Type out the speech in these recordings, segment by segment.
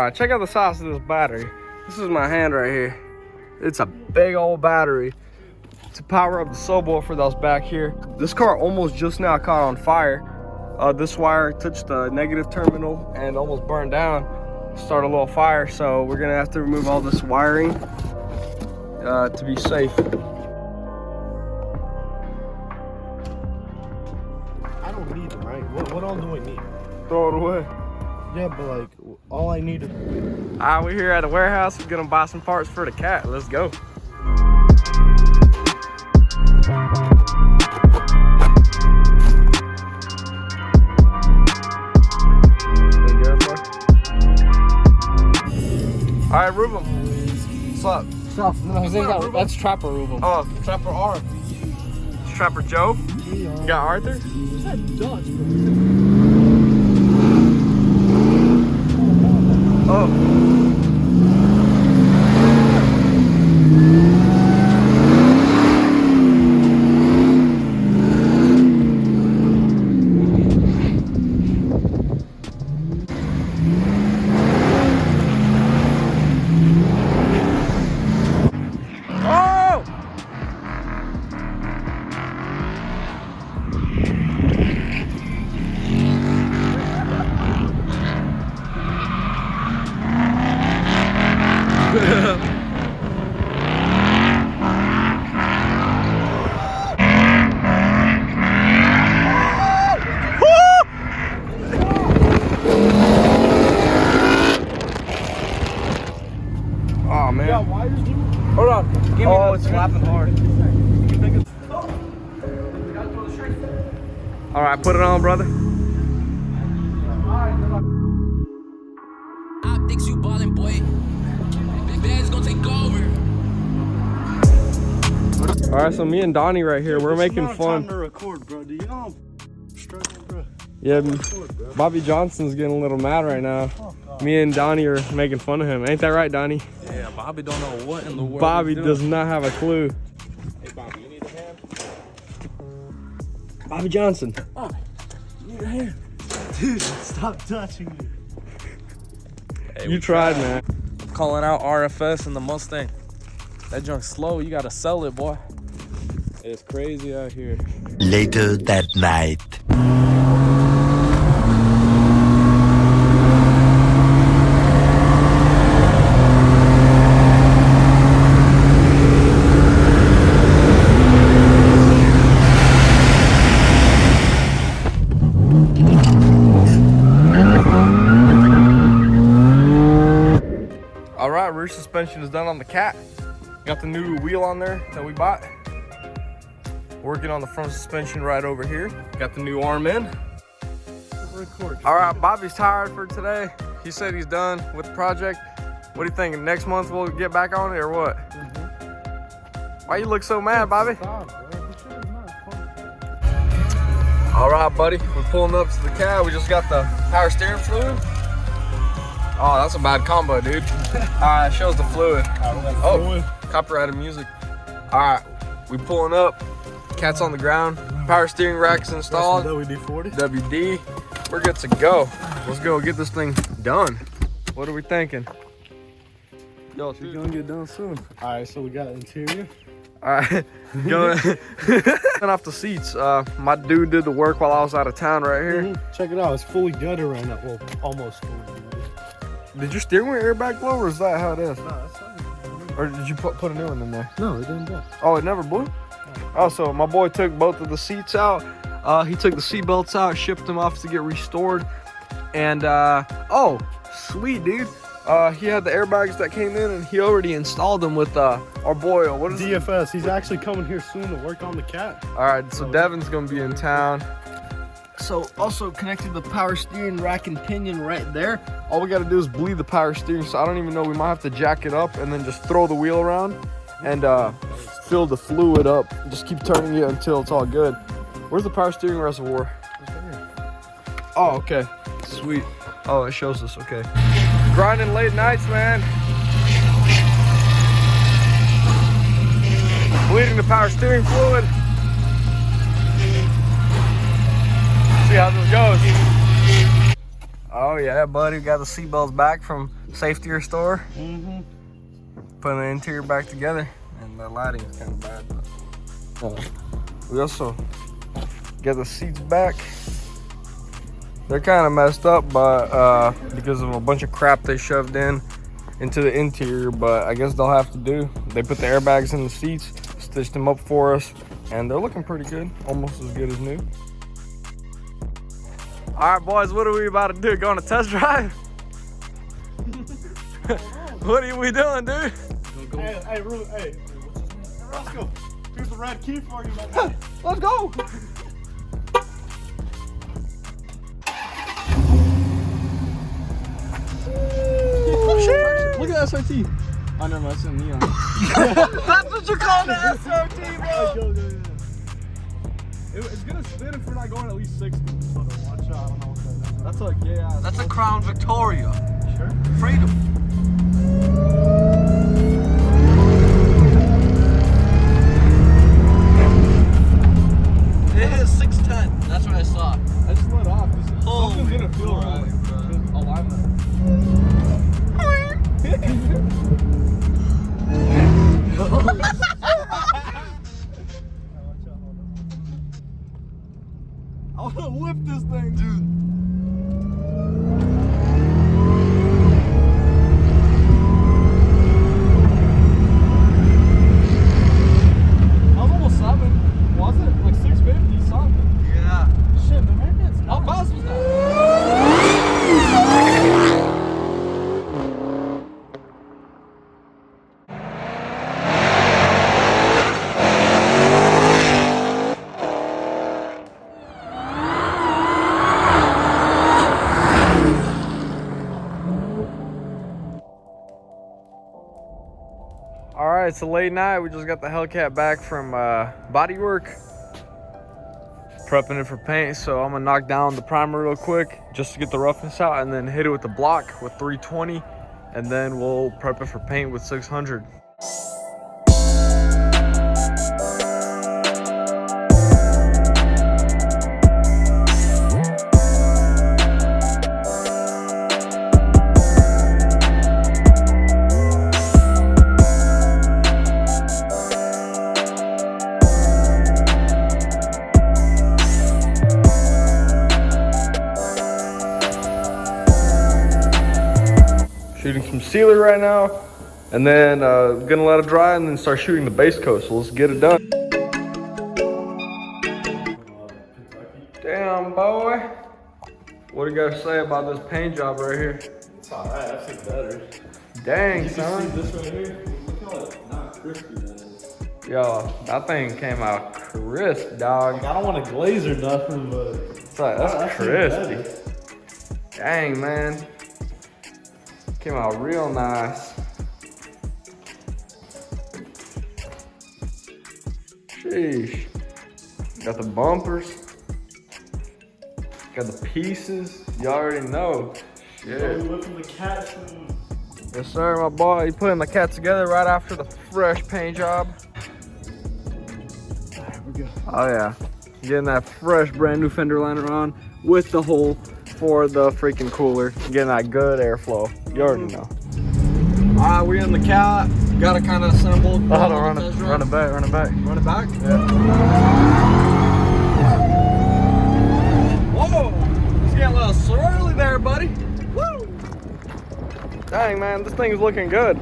right, check out the size of this battery. This is my hand right here. It's a big old battery to power up the subwoofer that was back here. This car almost just now caught on fire. This wire touched the negative terminal and almost burned down. Started a little fire, so we're gonna have to remove all this wiring to be safe. I don't need them, right? What all do I need? Throw it away. Yeah, but like, all I need is... Alright, we're here at the warehouse. We're gonna buy some parts for the cat. Let's go. Alright, Ruben. What's up? Stop. No, that's Trapper Ruben. Oh, Trapper R. It's Trapper Joe. You got Arthur? What's that Dutch, bro? Oh. Oh man. Yeah, wires, dude? Hold on. Give me it's flapping hard. All right, put it on, brother. Optics, you ballin', boy. Band's gonna take over. All right, so me and Donnie right here, we're making fun. Time to record, bro. Do you know I'm struggling, bro? Yeah, Bobby Johnson's getting a little mad right now. Me and Donnie are making fun of him. Ain't that right, Donnie? Yeah, Bobby don't know what in the world. Bobby does not have a clue. Hey, Bobby, you need a hand? Bobby Johnson. Bobby, you need a hand. Dude, stop touching me. Hey, You tried, man. Calling out RFS and the Mustang. That junk's slow. You gotta sell it, boy. It's crazy out here. Later that night. All right, rear suspension is done on the cat. Got the new wheel on there that we bought. Working on the front suspension right over here. Got the new arm in. All right, Bobby's tired for today. He said he's done with the project. What do you think? Next month we'll get back on it or what? Why you look so mad, Bobby? All right, buddy. We're pulling up to the cab. We just got the power steering fluid. Oh, that's a bad combo, dude. All right, shows the fluid. Oh, copyrighted music. All right, we pulling up. Cat's on the ground. Power steering rack's installed. WD-40. WD. We're good to go. Let's go get this thing done. What are we thinking? Yo, It's gonna get done soon. All right, so we got interior. all right, going off the seats. My dude did the work while I was out of town right here. Check it out. It's fully gutted right now. Well, almost fully gutted. Did your steering wheel airbag blow, or is that how it is? No, that's not. Or did you put a new one in there? No, it didn't blow. Oh, it never blew? Oh, so my boy took both of the seats out. He took the seat belts out, shipped them off to get restored. And, oh, sweet, dude. He had the airbags that came in, and he already installed them with our boy, what is it? DFS. He's actually coming here soon to work on the cat. All right, so Devin's gonna be in town. So also connected the power steering rack and pinion right there. All we gotta do is bleed the power steering, so I don't even know, we might have to jack it up and then just throw the wheel around and fill the fluid up. Just keep turning it until it's all good. Where's the power steering reservoir? Oh, okay, sweet. Oh, it shows us, okay. Grinding late nights, man. Bleeding the power steering fluid. See how this goes. Oh yeah, buddy, got the seatbelts back from safety or store. Putting the interior back together, and the lighting is kind of bad. But we also got the seats back. They're kind of messed up, but because of a bunch of crap they shoved into the interior. But I guess they'll have to do. They put the airbags in the seats, stitched them up for us, and they're looking pretty good, almost as good as new. All right, boys, what are we about to do? Going to test drive? What are we doing, dude? Hey, let's go. Here's the red key for you, man. Let's go. Look at that SRT. Oh, no, that's a neon. That's what you call the SRT, bro. It's gonna spin if we're not going at least 60. So watch out. I don't know what that is. That's a gay ass. That's a Crown Victoria. Sure. Freedom. It is 610. That's what I saw. I just let off. Holy Something's gonna feel right. Alignment. I wanna whip this thing, dude. I was almost 7. Was it? Like 650 something. Yeah. Shit, but maybe it's not. How fast was that? All right, it's a late night. We just got the Hellcat back from Bodywork. Prepping it for paint, so I'm gonna knock down the primer real quick just to get the roughness out, and then hit it with the block with 320, and then we'll prep it for paint with 600. Shooting some sealer right now, and then gonna let it dry and then start shooting the base coat. So let's get it done. Damn, boy. What do you gotta say about this paint job right here? It's alright, I've seen better. Dang, You son. can see this right here? Look how not crispy that is. Yo, that thing came out crisp, dog. Like, I don't want to glaze or nothing, but It's like, that's I've seen crispy. better. Dang, man. Came out real nice. Sheesh. Got the bumpers. Got the pieces. You already know. Yeah. Shit. We went from the cat food. Yes, sir, my boy. You putting the cat together right after the fresh paint job. Alright, we're good. Oh, yeah. Getting that fresh brand new fender liner on with the hole for the freaking cooler. Getting that good airflow. You already know. All right, we in the cat. Got it kind of assembled. Hold on, run it back. Run it back? Yeah. Whoa! It's getting a little swirly there, buddy. Woo! Dang, man, this thing's looking good.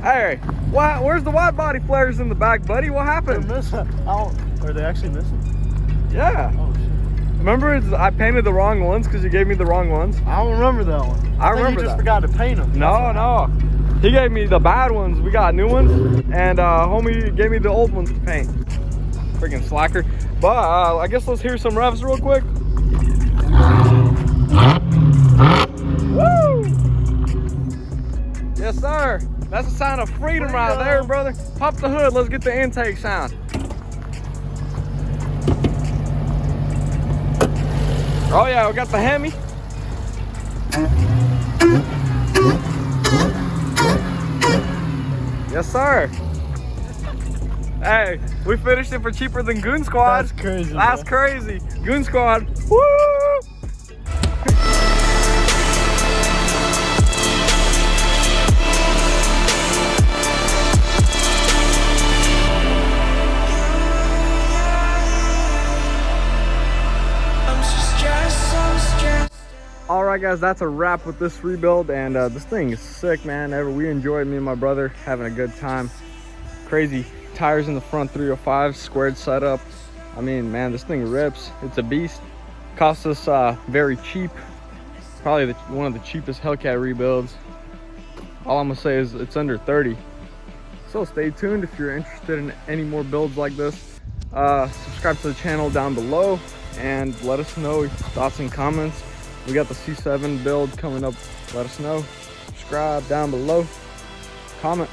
Hey, where's the wide body flares in the back, buddy? What happened? They're missing. Are they actually missing? Yeah. Oh, shit. Remember, I painted the wrong ones because you gave me the wrong ones? I don't remember that one. I think remember you just that. forgot to paint them. No. He gave me the bad ones. We got new ones. And homie gave me the old ones to paint. Freaking slacker. But I guess let's hear some revs real quick. Woo! Yes, sir. That's a sign of freedom right there, brother. Pop the hood. Let's get the intake sound. Oh yeah, we got the Hemi. Yes, sir. Hey, we finished it for cheaper than Goon Squad. That's crazy. That's bro. crazy. Goon Squad. Woo! guys, that's a wrap with this rebuild, and this thing is sick, man. We enjoyed, me and my brother having a good time. Crazy tires in the front, 305 squared setup. I mean, man, this thing rips. It's a beast. Cost us very cheap, probably one of the cheapest Hellcat rebuilds. All I'm gonna say is it's under 30. So stay tuned if you're interested in any more builds like this. Subscribe to the channel down below and let us know your thoughts and comments. We got the C7 build coming up. Let us know. Subscribe down below. Comment.